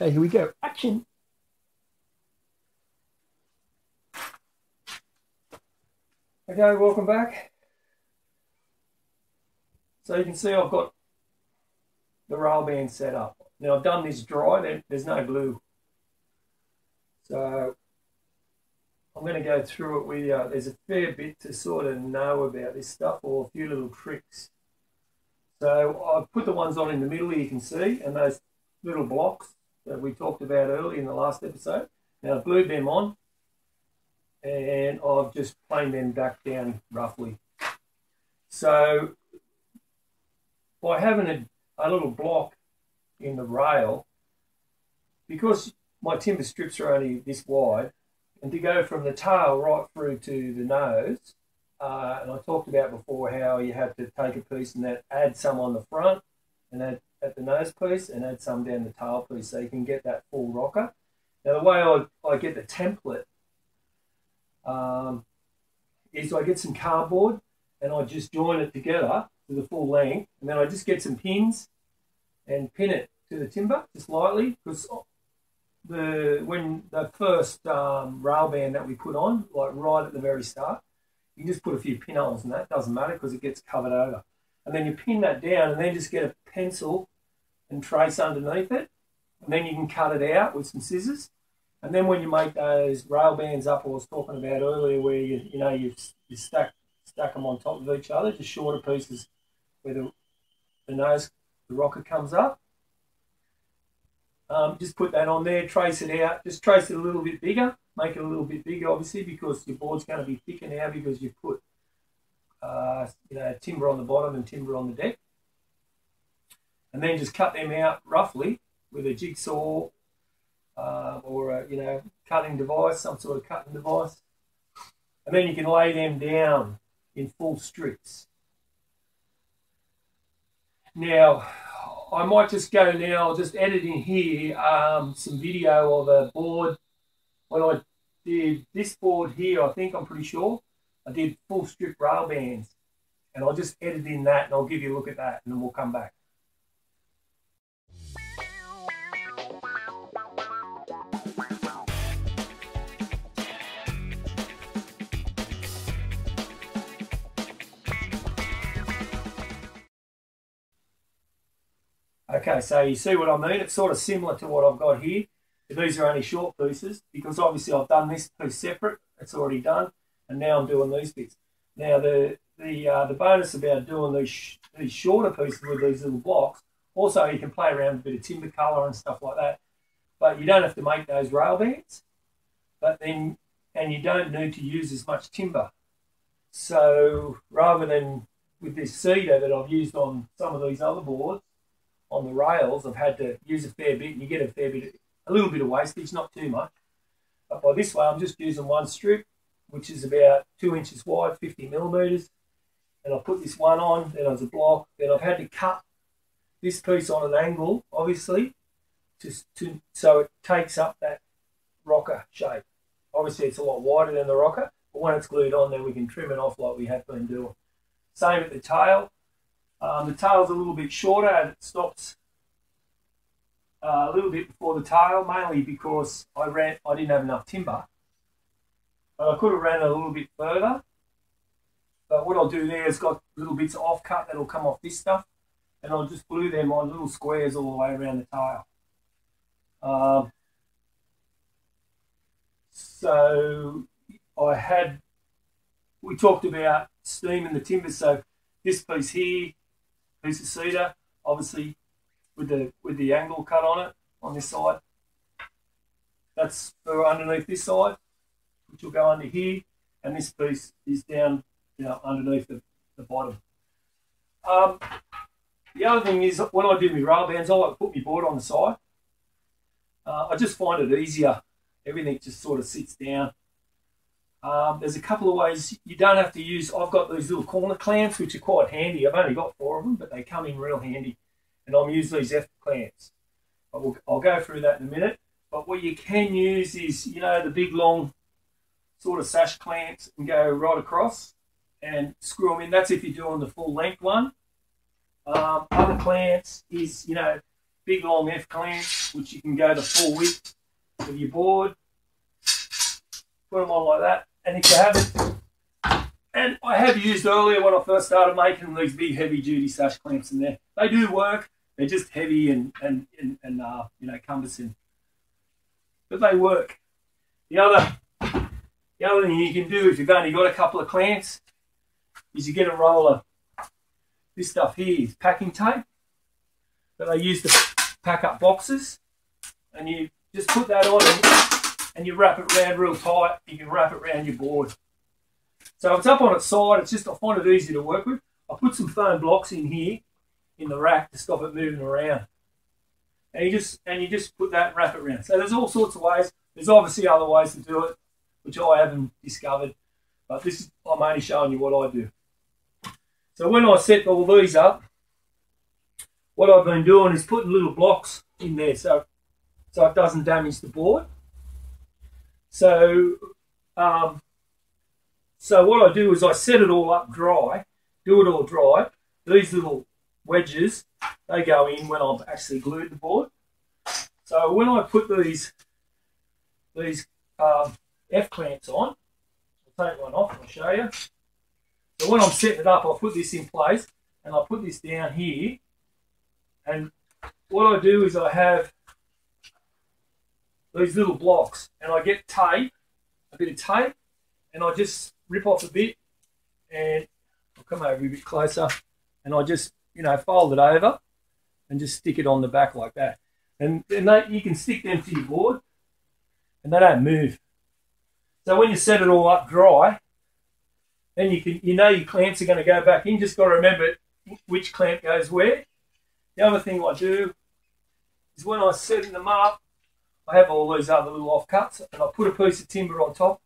Okay, here we go. Action. Okay, welcome back. So you can see I've got the rail band set up. Now I've done this dry, there's no glue. So I'm going to go through it with you. There's a fair bit to sort of know about this stuff, or a few little tricks. So I've put the ones on in the middle, you can see, and those little blocks that we talked about earlier in the last episode. Now I've glued them on, and I've just planed them back down roughly. So by having a little block in the rail, because my timber strips are only this wide, and to go from the tail right through to the nose, and I talked about before how you have to take a piece and add some on the front and add at the nose piece and add some down the tail piece so you can get that full rocker. Now the way I get the template is I get some cardboard and I just join it together to the full length, and then I just get some pins and pin it to the timber just lightly, because when the first rail band that we put on, like right at the very start, you can just put a few pinholes in that, doesn't matter because it gets covered over. And then you pin that down and then just get a pencil and trace underneath it, and then you can cut it out with some scissors. And then when you make those rail bands up I was talking about earlier, where you stack them on top of each other, just shorter pieces where the rocker comes up. Just put that on there, trace it out, just trace it a little bit bigger, make it a little bit bigger obviously because your board's going to be thicker now because you put timber on the bottom and timber on the deck. And then just cut them out roughly with a jigsaw or a cutting device, some sort of cutting device. And then you can lay them down in full strips. Now, I might just go now, I'll just edit in here some video of a board. When I did this board here, I'm pretty sure, I did full strip rail bands. And I'll just edit in that and I'll give you a look at that and then we'll come back. Okay, so you see what I mean? It's sort of similar to what I've got here. These are only short pieces because obviously I've done this piece separate. It's already done, and now I'm doing these bits. Now the bonus about doing these shorter pieces with these little blocks, also you can play around with a bit of timber colour and stuff like that. But you don't have to make those rail bands. And you don't need to use as much timber. So rather than with this cedar that I've used on some of these other boards, on the rails, I've had to use a fair bit, and you get a little bit of wastage, not too much. But by this way, I'm just using one strip, which is about 2 inches wide, 50 millimeters, and I put this one on, then as a block. Then I've had to cut this piece on an angle, obviously, so it takes up that rocker shape. Obviously, it's a lot wider than the rocker, but when it's glued on, then we can trim it off like we have been doing. Same at the tail. The tail's a little bit shorter and it stops a little bit before the tail, mainly because I didn't have enough timber. I could have ran it a little bit further, but what I'll do there is got little bits of offcut that'll come off this stuff, and I'll just glue them on little squares all the way around the tail. So we talked about steaming the timber, so this piece here, piece of cedar, obviously with the angle cut on it on this side. That's for underneath this side, which will go under here, and this piece is down, underneath the bottom. The other thing is when I do my rail bands, I like to put my board on the side. I just find it easier. Everything just sort of sits down. There's a couple of ways. You don't have to use, I've got these little corner clamps which are quite handy. I've only got 4 of them, but they come in real handy. And I'm using these F clamps. I'll go through that in a minute. But what you can use is, the big long sort of sash clamps, and go right across and screw them in. That's if you're doing the full length one. Other clamps is, big long F clamps, which you can go the full width of your board. Put them on like that, and if you haven't, and I have used earlier when I first started making these big heavy duty sash clamps in there. They do work. They're just heavy and you know, cumbersome, but they work. The other thing you can do if you've only got a couple of clamps is you get a roll of this stuff here is packing tape that they use to pack up boxes, and you just put that on and you wrap it around real tight. You can wrap it around your board. So if it's up on its side, it's just, I find it easy to work with. I put some foam blocks in here in the rack to stop it moving around. And you just put that and wrap it around. So there's all sorts of ways. There's obviously other ways to do it, which I haven't discovered. But this is, I'm only showing you what I do. So when I set all these up, what I've been doing is putting little blocks in there so it doesn't damage the board. So what I do is I set it all up dry, do it all dry. These little wedges, they go in when I've actually glued the board. So when I put these F clamps on, I'll take one off and I'll show you. So when I'm setting it up, I put this in place and I put this down here. And what I do is I have these little blocks and I get tape, a bit of tape, and I just rip off a bit, and I'll come over a bit closer, and I just, you know, fold it over and just stick it on the back like that. And you can stick them to your board and they don't move. So when you set it all up dry, then you know your clamps are going to go back in. Just got to remember which clamp goes where. The other thing I do is when I set them up, I have all these other little offcuts and I put a piece of timber on top.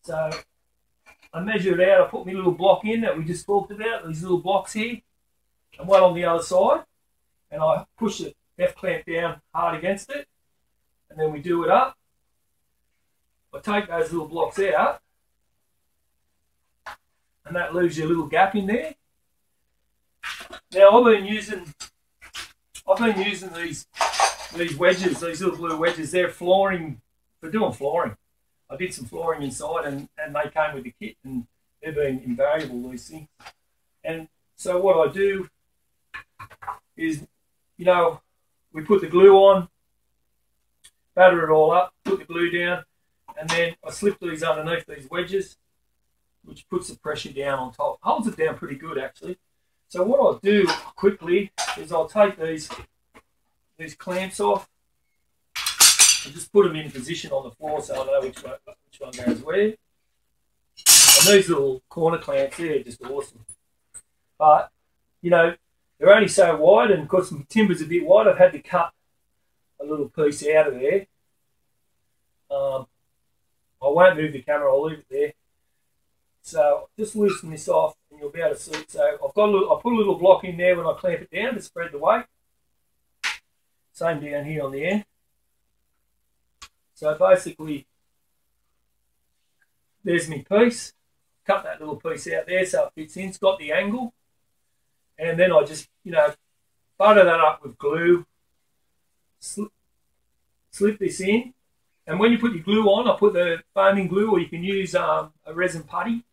So I measure it out, I put my little block in that we just talked about, these little blocks here, and one on the other side, and I push the F clamp down hard against it, and then we do it up. I take those little blocks out, and that leaves you a little gap in there. Now I've been using these wedges, these little blue wedges. They're flooring, for doing flooring. I did some flooring inside, and they came with the kit, and they've been invaluable, these things. And so what I do is, you know, we put the glue on, batter it all up, put the glue down, and then I slip these underneath these wedges, which puts the pressure down on top. Holds it down pretty good, actually. So what I'll do quickly is I'll take these clamps off and just put them in position on the floor so I know which one goes where. And these little corner clamps there are just awesome. But, you know, they're only so wide, and because my timber's a bit wide, I've had to cut a little piece out of there. I won't move the camera, I'll leave it there. So just loosen this off and you'll be able to see it. So I put a little block in there when I clamp it down to spread the weight. Same down here on the end. So basically, there's my piece. Cut that little piece out there so it fits in. It's got the angle. And then I just, you know, butter that up with glue. Slip this in. And when you put your glue on, I put the foaming glue, or you can use a resin putty.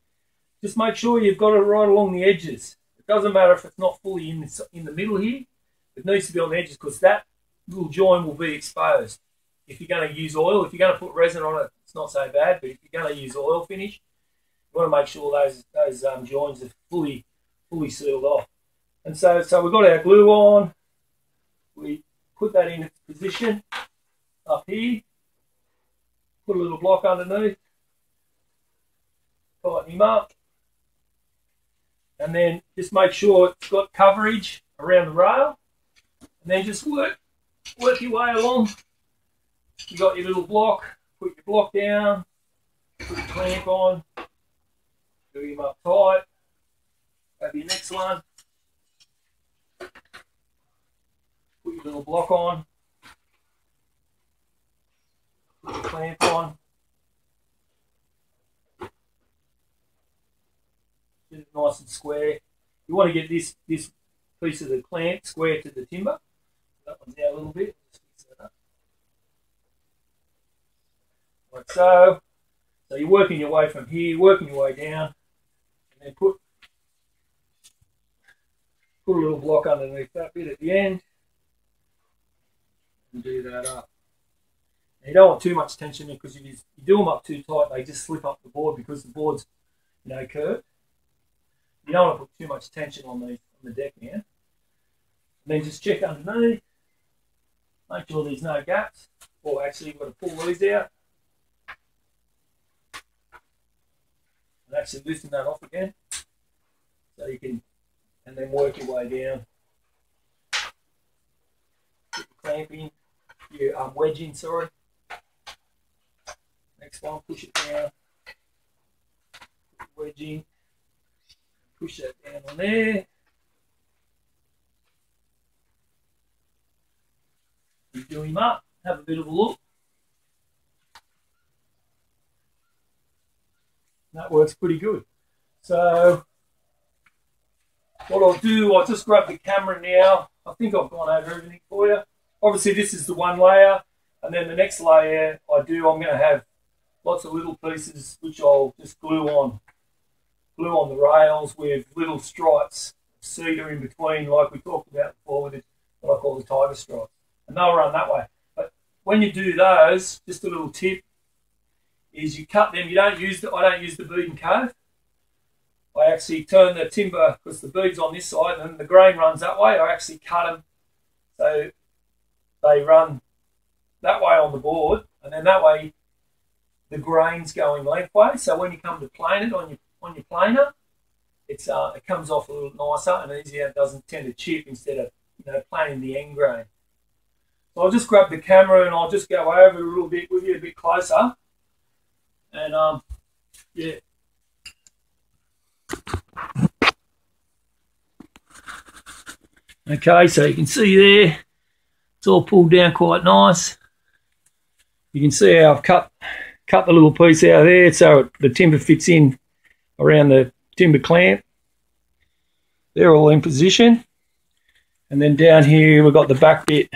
Just make sure you've got it right along the edges. It doesn't matter if it's not fully in the middle here. It needs to be on the edges because that little join will be exposed. If you're going to use oil, if you're going to put resin on it, it's not so bad. But if you're going to use oil finish, you want to make sure those joins are fully sealed off. And so we've got our glue on. We put that in its position up here. Put a little block underneath. Tighten him up. And then just make sure it's got coverage around the rail. And then just work your way along. You got your little block, put your block down, put your clamp on, do him up tight, have your next one, put your little block on, put your clamp on, get it nice and square. You want to get this piece of the clamp square to the timber. That one's out a little bit. Like so. So you're working your way from here, working your way down, and then put a little block underneath that bit at the end, and do that up. Now you don't want too much tension in, because if you do them up too tight, they just slip up the board because the board's curved. You don't want to put too much tension on the deck now. And then just check underneath, make sure there's no gaps, or actually you've got to pull these out. And actually loosen that off again, so you can, and then work your way down. Put your clamp in, your wedge in, sorry. Next one, push it down, put your wedge in, push that down on there. You do him up, have a bit of a look. That works pretty good. So what I'll do, I'll just grab the camera now. I think I've gone over everything for you. Obviously this is the one layer, and then the next layer I'm going to have lots of little pieces which I'll just glue on the rails with little stripes of cedar in between, like we talked about before with what I call the tiger stripes. And they'll run that way. But when you do those, just a little tip, is you cut them. I don't use the bead and cove. I actually turn the timber, because the bead's on this side and the grain runs that way. I actually cut them so they run that way on the board, and then that way the grain's going lengthways. So when you come to plane it on your planer, it comes off a little nicer and easier. It doesn't tend to chip instead of planing the end grain. So I'll just grab the camera and I'll just go over a little bit with you, a bit closer. And yeah. Okay, so you can see there, it's all pulled down quite nice. You can see how I've cut the little piece out of there so the timber fits in around the timber clamp. They're all in position. And then down here we've got the back bit.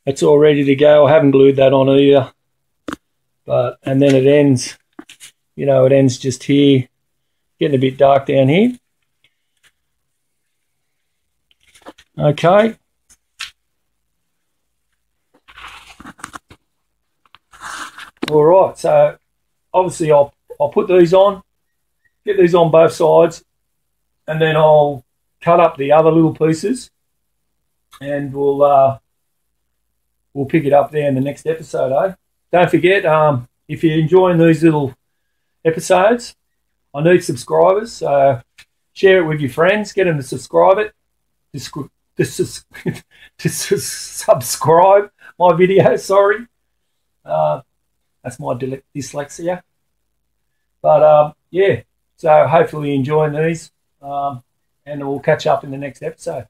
That's all ready to go. I haven't glued that on either. And then it ends, it ends just here, getting a bit dark down here. Okay. All right, so obviously I'll put these on, get these on both sides, and then I'll cut up the other little pieces, and we'll pick it up there in the next episode, eh? Don't forget, if you're enjoying these little episodes, I need subscribers, so share it with your friends, get them to subscribe it, to subscribe my video, sorry. That's my dyslexia. But yeah, so hopefully you're enjoying these, and we'll catch up in the next episode.